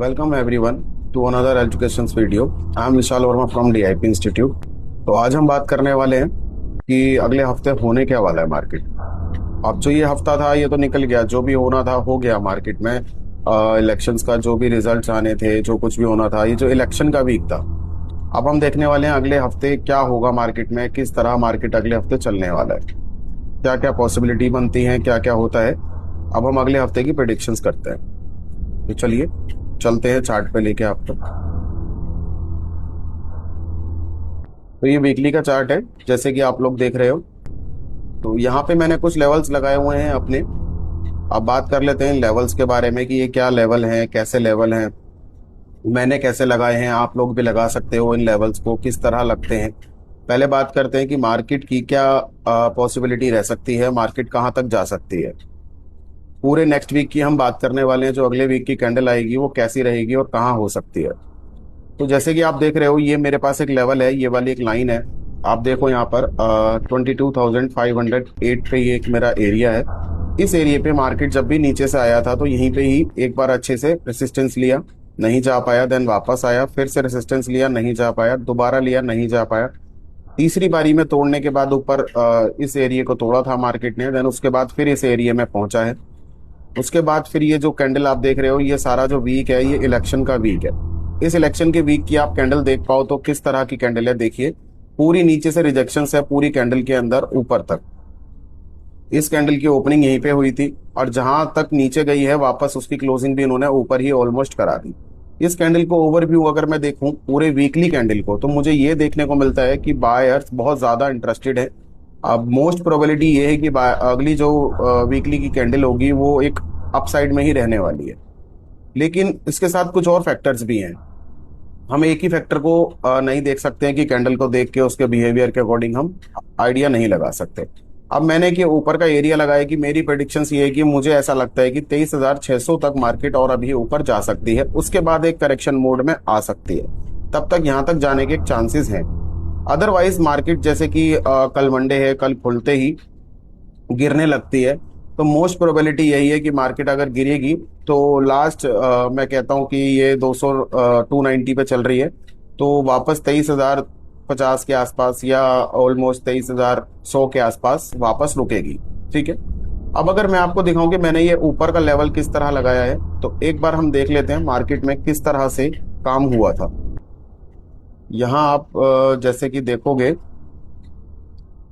Welcome everyone to another education video. I am Vishal Verma from DIP institute. तो आज हम बात करने वाले हैं कि अगले हफ्ते होने क्या वाला है मार्केट। अब जो ये हफ्ता था ये तो निकल गया, जो भी होना था हो गया मार्केट में। इलेक्शंस का जो भी रिजल्ट्स आने थे, जो कुछ भी होना था, ये जो इलेक्शन का वीक था। अब हम देखने वाले हैं अगले हफ्ते क्या होगा मार्केट में, किस तरह मार्केट अगले हफ्ते चलने वाला है, क्या क्या पॉसिबिलिटी बनती है, क्या क्या होता है। अब हम अगले हफ्ते की प्रेडिक्शंस करते हैं। तो चलिए चलते हैं चार्ट पे लेके आपको। तो ये वीकली का चार्ट है जैसे कि आप लोग देख रहे हो। तो यहाँ पे मैंने कुछ लेवल्स लगाए हुए हैं अपने। अब बात कर लेते हैं लेवल्स के बारे में कि ये क्या लेवल हैं, कैसे लेवल हैं, मैंने कैसे लगाए हैं, आप लोग भी लगा सकते हो इन लेवल्स को, किस तरह लगते हैं। पहले बात करते हैं कि मार्केट की क्या पॉसिबिलिटी रह सकती है, मार्केट कहाँ तक जा सकती है। पूरे नेक्स्ट वीक की हम बात करने वाले हैं, जो अगले वीक की कैंडल आएगी वो कैसी रहेगी और कहाँ हो सकती है। तो जैसे कि आप देख रहे हो, ये मेरे पास एक लेवल है, ये वाली एक लाइन है। आप देखो यहाँ पर 22,508 पे ये एक मेरा एरिया है। इस एरिया पे मार्केट जब भी नीचे से आया था तो यहीं पे ही एक बार अच्छे से रेसिस्टेंस लिया, नहीं जा पाया, देन वापस आया, फिर से रेसिस्टेंस लिया, नहीं जा पाया, दोबारा लिया, नहीं जा पाया। तीसरी बारी में तोड़ने के बाद ऊपर इस एरिया को तोड़ा था मार्केट ने, देन उसके बाद फिर इस एरिया में पहुंचा है। उसके बाद फिर ये जो कैंडल आप देख रहे हो, ये सारा जो वीक है ये इलेक्शन का वीक है। इस इलेक्शन के वीक की आप कैंडल देख पाओ तो किस तरह की कैंडल है, देखिए पूरी नीचे से रिजेक्शन है पूरी कैंडल के अंदर ऊपर तक। इस कैंडल की ओपनिंग यहीं पे हुई थी और जहां तक नीचे गई है वापस उसकी क्लोजिंग भी इन्होंने ऊपर ही ऑलमोस्ट करा दी। इस कैंडल को ओवरव्यू अगर मैं देखूं पूरे वीकली कैंडल को, तो मुझे ये देखने को मिलता है कि बायर्स बहुत ज्यादा इंटरेस्टेड है। अब मोस्ट प्रोबेबिलिटी ये है कि अगली जो वीकली की कैंडल होगी वो एक अपसाइड में ही रहने वाली है। लेकिन इसके साथ कुछ और फैक्टर्स भी हैं। हम एक ही फैक्टर को नहीं देख सकते हैं कि कैंडल को देख के उसके बिहेवियर के अकॉर्डिंग हम आइडिया नहीं लगा सकते। अब मैंने कि ऊपर का एरिया लगाया कि मेरी प्रेडिक्शंस ये है कि मुझे ऐसा लगता है कि 23,600 तक मार्केट और अभी ऊपर जा सकती है, उसके बाद एक करेक्शन मोड में आ सकती है। तब तक यहां तक जाने के चांसेस हैं। अदरवाइज मार्केट जैसे कि कल मंडे है, कल खुलते ही गिरने लगती है, तो मोस्ट प्रोबेबिलिटी यही है कि मार्केट अगर गिरेगी तो लास्ट मैं कहता हूं कि ये 200 290 पे चल रही है, तो वापस 23,050 के आसपास या ऑलमोस्ट 23,100 के आसपास वापस रुकेगी। ठीक है। अब अगर मैं आपको दिखाऊं कि मैंने ये ऊपर का लेवल किस तरह लगाया है, तो एक बार हम देख लेते हैं मार्केट में किस तरह से काम हुआ था। यहाँ आप जैसे कि देखोगे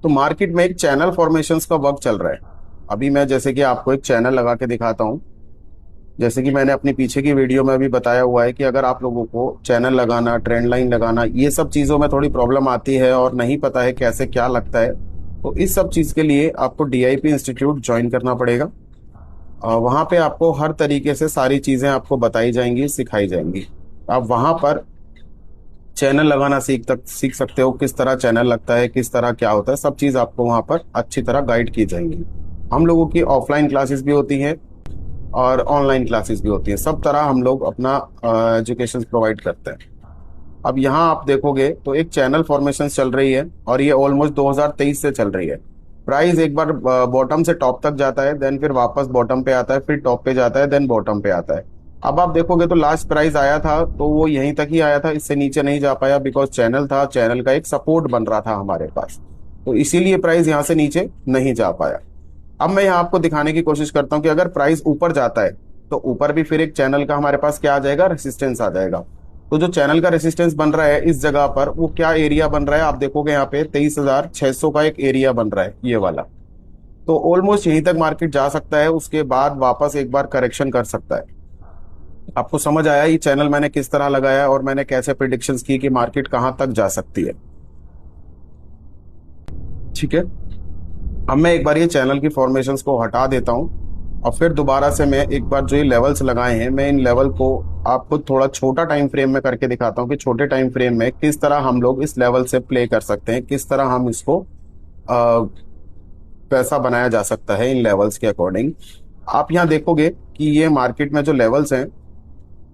तो मार्केट में एक चैनल फॉर्मेशंस का वर्क चल रहा है। अभी मैं जैसे कि आपको एक चैनल लगा के दिखाता हूं। जैसे कि मैंने अपनी पीछे की वीडियो में भी बताया हुआ है कि अगर आप लोगों को चैनल लगाना, ट्रेंड लाइन लगाना, ये सब चीज़ों में थोड़ी प्रॉब्लम आती है और नहीं पता है कैसे क्या लगता है, तो इस सब चीज़ के लिए आपको डीआईपी इंस्टीट्यूट ज्वाइन करना पड़ेगा। वहाँ पे आपको हर तरीके से सारी चीज़ें आपको बताई जाएंगी, सिखाई जाएंगी। आप वहाँ पर चैनल लगाना सीख सकते हो, किस तरह चैनल लगता है, किस तरह क्या होता है, सब चीज़ आपको वहाँ पर अच्छी तरह गाइड की जाएंगी। हम लोगों की ऑफलाइन क्लासेस भी होती हैं और ऑनलाइन क्लासेस भी होती हैं, सब तरह हम लोग अपना एजुकेशन प्रोवाइड करते हैं। अब यहाँ आप देखोगे तो एक चैनल फॉर्मेशन चल रही है और ये ऑलमोस्ट 2023 से चल रही है। प्राइस एक बार बॉटम से टॉप तक जाता है, देन फिर वापस बॉटम पे आता है, फिर टॉप पे जाता है, देन बॉटम पे आता है। अब आप देखोगे तो लास्ट प्राइस आया था तो वो यहीं तक ही आया था, इससे नीचे नहीं जा पाया, बिकॉज चैनल था, चैनल का एक सपोर्ट बन रहा था हमारे पास, तो इसीलिए प्राइस यहाँ से नीचे नहीं जा पाया। अब मैं यहाँ आपको दिखाने की कोशिश करता हूँ कि अगर प्राइस ऊपर जाता है तो ऊपर भी फिर एक चैनल का हमारे पास क्या आ जाएगा, रेसिस्टेंस आ जाएगा। तो जो चैनल का रेसिस्टेंस बन रहा है इस जगह पर, वो क्या एरिया बन रहा है आप देखोगे यहाँ पे 23,600 का एक एरिया बन रहा है ये वाला। तो ऑलमोस्ट यहीं तक मार्केट जा सकता है, उसके बाद वापस एक बार करेक्शन कर सकता है। आपको समझ आया ये चैनल मैंने किस तरह लगाया और मैंने कैसे प्रिडिक्शंस की कि मार्केट कहां तक जा सकती है। ठीक है। अब मैं एक बार ये चैनल की फॉर्मेशंस को हटा देता हूं और फिर दोबारा से मैं एक बार जो ये लेवल्स लगाए हैं, मैं इन लेवल को आपको थोड़ा छोटा टाइम फ्रेम में करके दिखाता हूं कि छोटे टाइम फ्रेम में किस तरह हम लोग इस लेवल से प्ले कर सकते हैं, किस तरह हम इसको पैसा बनाया जा सकता है इन लेवल्स के अकॉर्डिंग। आप यहाँ देखोगे कि ये मार्केट में जो लेवल्स हैं,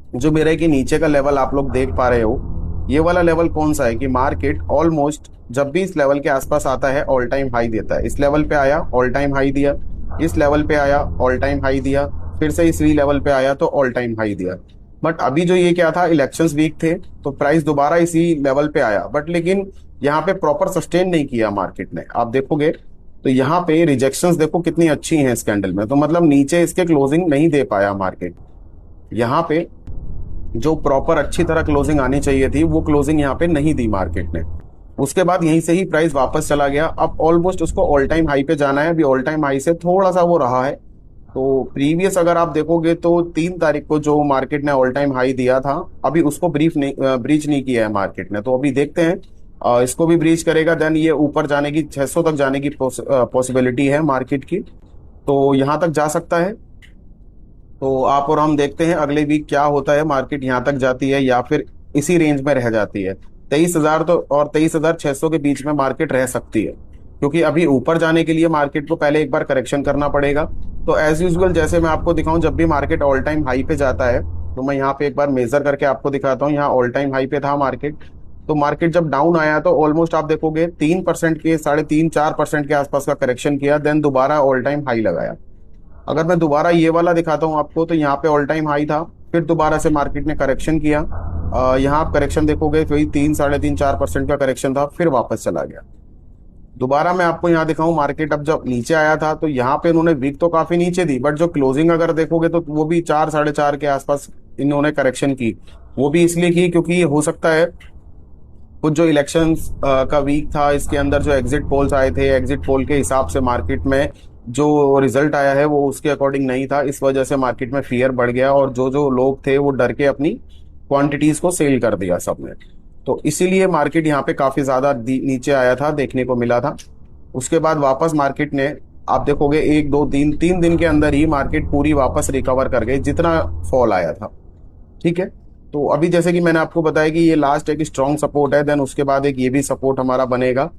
जो मेरे के नीचे का लेवल आप लोग देख पा रहे हो, ये वाला लेवल कौन सा है कि मार्केट ऑलमोस्ट जब भी इस लेवल के आसपास आता है ऑल टाइम हाई देता है। इस लेवल पे आया ऑल टाइम हाई दिया, इस लेवल पे आया ऑल टाइम हाई दिया, फिर से इसी लेवल पे आया तो ऑल टाइम हाई दिया। बट अभी जो ये क्या था, इलेक्शंस वीक थे तो प्राइस दोबारा इसी लेवल पे आया, बट लेकिन यहाँ पे प्रॉपर सस्टेन नहीं किया मार्केट ने। आप देखोगे तो यहाँ पे रिजेक्शंस देखो कितनी अच्छी हैं इस कैंडल में, तो मतलब नीचे इसके क्लोजिंग नहीं दे पाया मार्केट। यहाँ पे जो प्रॉपर अच्छी तरह क्लोजिंग आनी चाहिए थी वो क्लोजिंग यहाँ पे नहीं दी मार्केट ने। उसके बाद यहीं से ही प्राइस वापस चला गया। अब ऑलमोस्ट उसको ऑल टाइम हाई पे जाना है, अभी ऑल टाइम हाई से थोड़ा सा वो रहा है। तो प्रीवियस अगर आप देखोगे तो 3 तारीख को जो मार्केट ने ऑल टाइम हाई दिया था, अभी उसको ब्रीच नहीं किया है मार्केट ने। तो अभी देखते हैं इसको भी ब्रीच करेगा देन ये ऊपर जाने की, 600 तक जाने की पॉसिबिलिटी है मार्केट की। तो यहाँ तक जा सकता है। तो आप और हम देखते हैं अगले वीक क्या होता है, मार्केट यहाँ तक जाती है या फिर इसी रेंज में रह जाती है। 23,000 तो और 23,600 के बीच में मार्केट रह सकती है, क्योंकि अभी ऊपर जाने के लिए मार्केट को पहले एक बार करेक्शन करना पड़ेगा। तो एज यूजुअल जैसे मैं आपको दिखाऊं, जब भी मार्केट ऑल टाइम हाई पे जाता है तो मैं यहाँ पे एक बार मेजर करके आपको दिखाता हूँ। यहाँ ऑल टाइम हाई पे था मार्केट, तो मार्केट जब डाउन आया तो ऑलमोस्ट आप देखोगे 3% के, 3.5 4% के आसपास का करेक्शन किया, देन दोबारा ऑल टाइम हाई लगाया। अगर मैं दोबारा ये वाला दिखाता हूँ आपको, तो यहाँ पे ऑल टाइम हाई था, फिर दोबारा से मार्केट ने करेक्शन किया। यहाँ आप करेक्शन देखोगे वही 3 3.5 4% का करेक्शन था, फिर वापस चला गया। दोबारा मैं आपको यहाँ दिखाऊं, मार्केट अब जब नीचे आया था तो यहाँ पे इन्होंने वीक तो काफी नीचे दी, बट जो क्लोजिंग अगर देखोगे तो वो भी 4 4.5 के आसपास इन्होंने करेक्शन की। वो भी इसलिए की क्योंकि हो सकता है कुछ जो इलेक्शंस का वीक था इसके अंदर जो एग्जिट पोल्स आए थे, एग्जिट पोल के हिसाब से मार्केट में जो रिजल्ट आया है वो उसके अकॉर्डिंग नहीं था। इस वजह से मार्केट में फियर बढ़ गया और जो जो लोग थे वो डर के अपनी क्वांटिटीज को सेल कर दिया सबने। तो इसीलिए मार्केट यहाँ पे काफी ज्यादा नीचे आया था, देखने को मिला था। उसके बाद वापस मार्केट ने, आप देखोगे 1 2 3 3 दिन के अंदर ही मार्केट पूरी वापस रिकवर कर गई जितना फॉल आया था। ठीक है। तो अभी जैसे कि मैंने आपको बताया कि ये लास्ट एक स्ट्रॉन्ग सपोर्ट है, देन उसके बाद एक ये भी सपोर्ट हमारा बनेगा।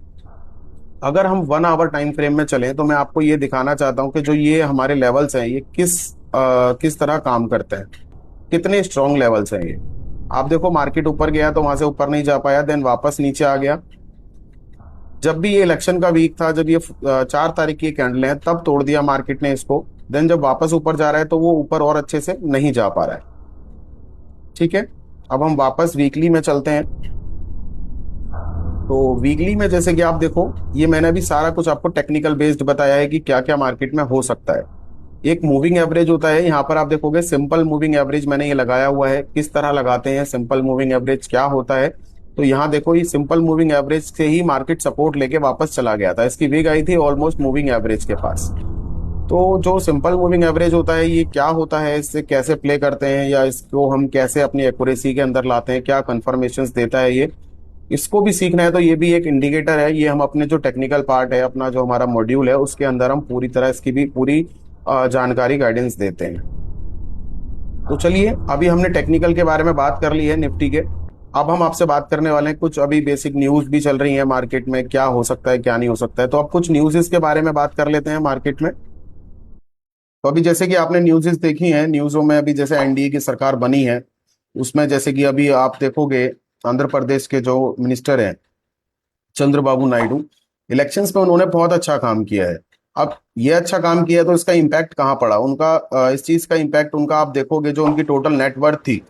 अगर हम 1 आवर टाइम फ्रेम में चलें तो मैं आपको ये दिखाना चाहता हूँ कि जो ये हमारे लेवल्स हैं ये किस तरह काम करते हैं, कितने स्ट्रॉन्ग लेवल्स हैं ये। आप देखो मार्केट ऊपर गया तो वहां से ऊपर नहीं जा पाया, देन वापस नीचे आ गया। जब भी ये इलेक्शन का वीक था, जब ये 4 तारीख की कैंडल है, तब तोड़ दिया मार्केट ने इसको। देन जब वापस ऊपर जा रहा है तो वो ऊपर और अच्छे से नहीं जा पा रहा है। ठीक है। अब हम वापस वीकली में चलते हैं। तो वीकली में जैसे कि आप देखो, ये मैंने अभी सारा कुछ आपको टेक्निकल बेस्ड बताया है कि क्या क्या मार्केट में हो सकता है। एक मूविंग एवरेज होता है, यहाँ पर आप देखोगे सिंपल मूविंग एवरेज मैंने ये लगाया हुआ है। किस तरह लगाते हैं, सिंपल मूविंग एवरेज क्या होता है, तो यहाँ देखो ये सिंपल मूविंग एवरेज से ही मार्केट सपोर्ट लेके वापस चला गया था। इसकी विग आई थी ऑलमोस्ट मूविंग एवरेज के पास। तो जो सिंपल मूविंग एवरेज होता है ये क्या होता है, इससे कैसे प्ले करते हैं या इसको हम कैसे अपनी एक्यूरेसी के अंदर लाते हैं, क्या कंफर्मेशंस देता है ये, इसको भी सीखना है। तो ये भी एक इंडिकेटर है, ये हम अपने जो टेक्निकल पार्ट है, अपना जो हमारा मॉड्यूल है उसके अंदर हम पूरी तरह इसकी भी पूरी जानकारी गाइडेंस देते हैं। तो चलिए, अभी हमने टेक्निकल के बारे में बात कर ली है निफ्टी के। अब हम आपसे बात करने वाले हैं, कुछ अभी बेसिक न्यूज भी चल रही है मार्केट में, क्या हो सकता है क्या नहीं हो सकता है। तो अब कुछ न्यूज़ के बारे में बात कर लेते हैं मार्केट में। तो अभी जैसे कि आपने न्यूज़ देखी हैं, न्यूज़ों में अभी जैसे एनडीए की सरकार बनी है, उसमें जैसे कि अभी आप देखोगे आंध्र प्रदेश के जो मिनिस्टर हैं चंद्रबाबू नायडू, इलेक्शंस में उन्होंने बहुत अच्छा काम किया है। अब ये अच्छा काम किया तो इसका इम्पैक्ट कहाँ पड़ा उनका, इस चीज का इम्पैक्ट उनका आप देखोगे, जो उनकी टोटल नेटवर्थ थी,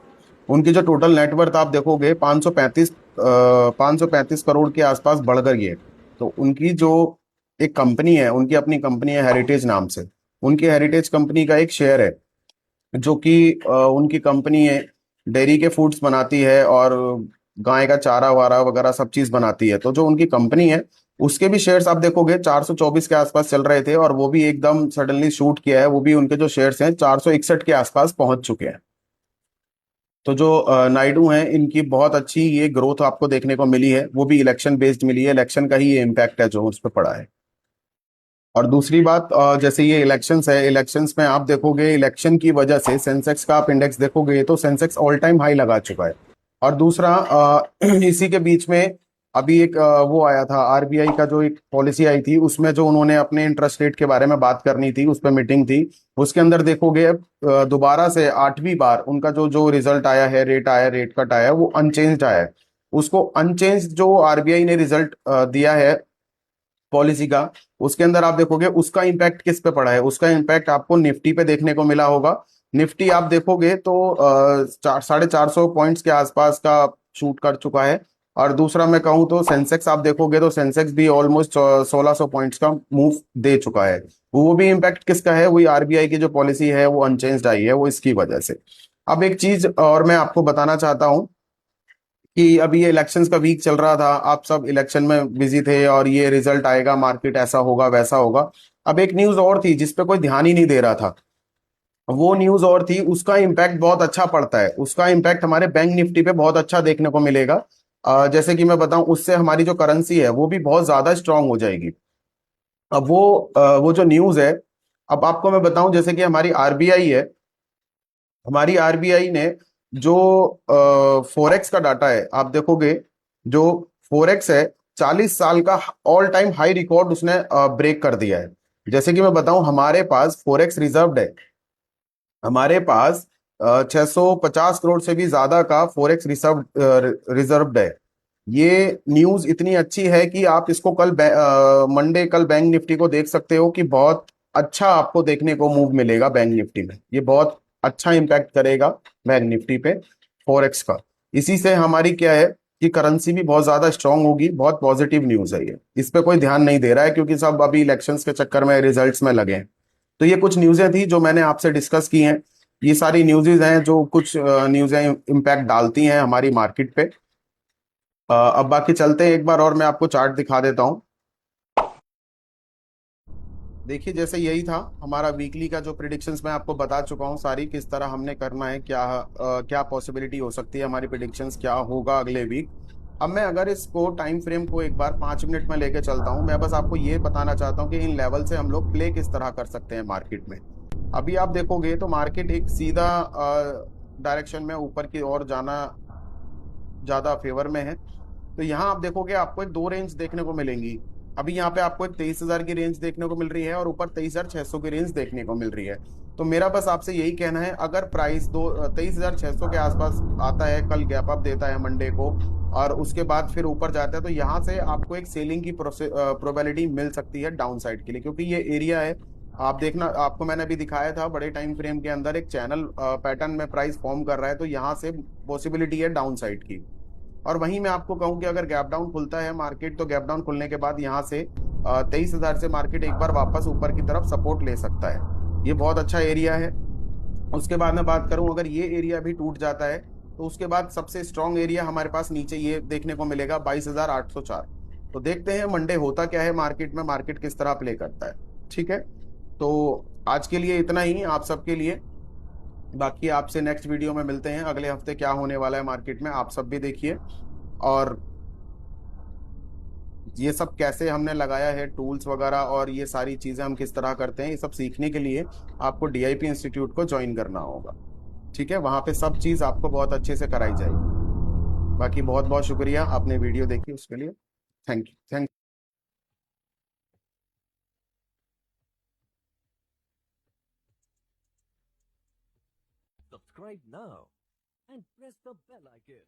उनकी जो टोटल नेटवर्थ आप देखोगे 535 करोड़ के आसपास बढ़ गई है। तो उनकी जो एक कंपनी है, उनकी अपनी कंपनी है हेरिटेज नाम से, उनकी हेरिटेज कंपनी का एक शेयर है जो कि उनकी कंपनी है, डेयरी के फूड्स बनाती है और गाय का चारा वारा वगैरह सब चीज बनाती है। तो जो उनकी कंपनी है उसके भी शेयर्स आप देखोगे 424 के आसपास चल रहे थे, और वो भी एकदम सडनली शूट किया है, वो भी उनके जो शेयर्स हैं 461 के आसपास पहुंच चुके हैं। तो जो नायडू हैं, इनकी बहुत अच्छी ये ग्रोथ आपको देखने को मिली है, वो भी इलेक्शन बेस्ड मिली है, इलेक्शन का ही ये इम्पैक्ट है जो उस पर पड़ा है। और दूसरी बात, जैसे ये इलेक्शंस है, इलेक्शंस में आप देखोगे इलेक्शन की वजह से सेंसेक्स का आप इंडेक्स देखोगे तो सेंसेक्स ऑल टाइम हाई लगा चुका है। और दूसरा इसी के बीच में अभी एक वो आया था, आरबीआई का जो एक पॉलिसी आई थी, उसमें जो उन्होंने अपने इंटरेस्ट रेट के बारे में बात करनी थी, उस पर मीटिंग थी। उसके अंदर देखोगे दोबारा से 8वीं बार उनका जो जो रिजल्ट आया है, रेट कट आया है, वो अनचेंज्ड आया है। उसको अनचेंज्ड जो आरबीआई ने रिजल्ट दिया है पॉलिसी का, उसके अंदर आप देखोगे उसका इम्पैक्ट किस पे पड़ा है, उसका इम्पैक्ट आपको निफ्टी पे देखने को मिला होगा। निफ्टी आप देखोगे तो 450 पॉइंट्स के आसपास का शूट कर चुका है। और दूसरा मैं कहूँ तो सेंसेक्स आप देखोगे तो सेंसेक्स भी ऑलमोस्ट 1600 पॉइंट्स का मूव दे चुका है। वो भी इम्पैक्ट किसका है, वही आरबीआई की जो पॉलिसी है वो अनचेंज्ड आई है, वो इसकी वजह से। अब एक चीज और मैं आपको बताना चाहता हूँ कि अभी ये इलेक्शंस का वीक चल रहा था, आप सब इलेक्शन में बिजी थे और ये रिजल्ट आएगा, मार्केट ऐसा होगा वैसा होगा। अब एक न्यूज और थी जिसपे कोई ध्यान ही नहीं दे रहा था, वो न्यूज और थी, उसका इम्पैक्ट बहुत अच्छा पड़ता है, उसका इम्पैक्ट हमारे बैंक निफ्टी पे बहुत अच्छा देखने को मिलेगा। जैसे कि मैं बताऊं, उससे हमारी जो करेंसी है वो भी बहुत ज्यादा स्ट्रांग हो जाएगी। अब वो जो न्यूज है, अब आपको मैं बताऊं, जैसे कि हमारी आरबीआई है, हमारी आरबीआई ने जो फोरेक्स का डाटा है आप देखोगे, जो फोरेक्स है 40 साल का ऑल टाइम हाई रिकॉर्ड उसने ब्रेक कर दिया है। जैसे कि मैं बताऊं, हमारे पास फोरेक्स रिजर्व्ड है, हमारे पास 650 करोड़ से भी ज्यादा का फोरेक्स रिजर्व्ड है। ये न्यूज इतनी अच्छी है कि आप इसको कल मंडे कल बैंक निफ्टी को देख सकते हो कि बहुत अच्छा आपको देखने को मूव मिलेगा बैंक निफ्टी में, ये बहुत अच्छा इंपैक्ट करेगा बैंक निफ्टी पे फोरेक्स का। इसी से हमारी क्या है कि करेंसी भी बहुत ज्यादा स्ट्रांग होगी, बहुत पॉजिटिव न्यूज है ये। इस पे कोई ध्यान नहीं दे रहा है क्योंकि सब अभी इलेक्शंस के चक्कर में रिजल्ट्स में लगे हैं। तो ये कुछ न्यूज़ें थी जो मैंने आपसे डिस्कस की हैं। ये सारी न्यूज़ें हैं जो कुछ न्यूज़ें इम्पैक्ट डालती हैं हमारी मार्केट पे। अब बाकी चलते हैं, एक बार और मैं आपको चार्ट दिखा देता हूँ। देखिए, जैसे यही था हमारा वीकली का जो प्रिडिक्शंस मैं आपको बता चुका हूँ सारी, किस तरह हमने करना है, क्या पॉसिबिलिटी हो सकती है, हमारी प्रिडिक्शंस क्या होगा अगले वीक। अब मैं अगर इसको टाइम फ्रेम को एक बार 5 मिनट में लेके चलता हूँ, मैं बस आपको ये बताना चाहता हूँ कि इन लेवल से हम लोग प्ले किस तरह कर सकते हैं मार्केट में। अभी आप देखोगे तो मार्केट एक सीधा डायरेक्शन में ऊपर की ओर जाना ज्यादा फेवर में है। तो यहाँ आप देखोगे आपको एक दो रेंज देखने को मिलेंगी। अभी यहाँ पे आपको एक 23,000 की रेंज देखने को मिल रही है और ऊपर 23,600 की रेंज देखने को मिल रही है। तो मेरा बस आपसे यही कहना है, अगर प्राइस दो 23,600 के आसपास आता है, कल गैप अप देता है मंडे को, और उसके बाद फिर ऊपर जाता है, तो यहाँ से आपको एक सेलिंग की प्रोबेबिलिटी मिल सकती है डाउन साइड के लिए, क्योंकि ये एरिया है। आप देखना, आपको मैंने अभी दिखाया था बड़े टाइम फ्रेम के अंदर एक चैनल पैटर्न में प्राइस फॉर्म कर रहा है, तो यहाँ से पॉसिबिलिटी है डाउन साइड की। और वहीं मैं आपको कहूं कि अगर गैप डाउन खुलता है मार्केट, तो गैप डाउन खुलने के बाद यहाँ से 23,000 से मार्केट एक बार वापस ऊपर की तरफ सपोर्ट ले सकता है। ये बहुत अच्छा एरिया है। उसके बाद मैं बात करूं, अगर ये एरिया भी टूट जाता है, तो उसके बाद सबसे स्ट्रॉन्ग एरिया हमारे पास नीचे ये देखने को मिलेगा 22,804। तो देखते हैं मंडे होता क्या है मार्केट में, मार्केट किस तरह प्ले करता है। ठीक है, तो आज के लिए इतना ही आप सबके लिए। बाकी आपसे नेक्स्ट वीडियो में मिलते हैं, अगले हफ्ते क्या होने वाला है मार्केट में आप सब भी देखिए। और ये सब कैसे हमने लगाया है टूल्स वगैरह, और ये सारी चीजें हम किस तरह करते हैं, ये सब सीखने के लिए आपको डीआईपी इंस्टीट्यूट को ज्वाइन करना होगा। ठीक है, वहां पे सब चीज आपको बहुत अच्छे से कराई जाएगी। बाकी बहुत बहुत शुक्रिया, आपने वीडियो देखी उसके लिए। Thank you, thank. Subscribe now and press the bell icon.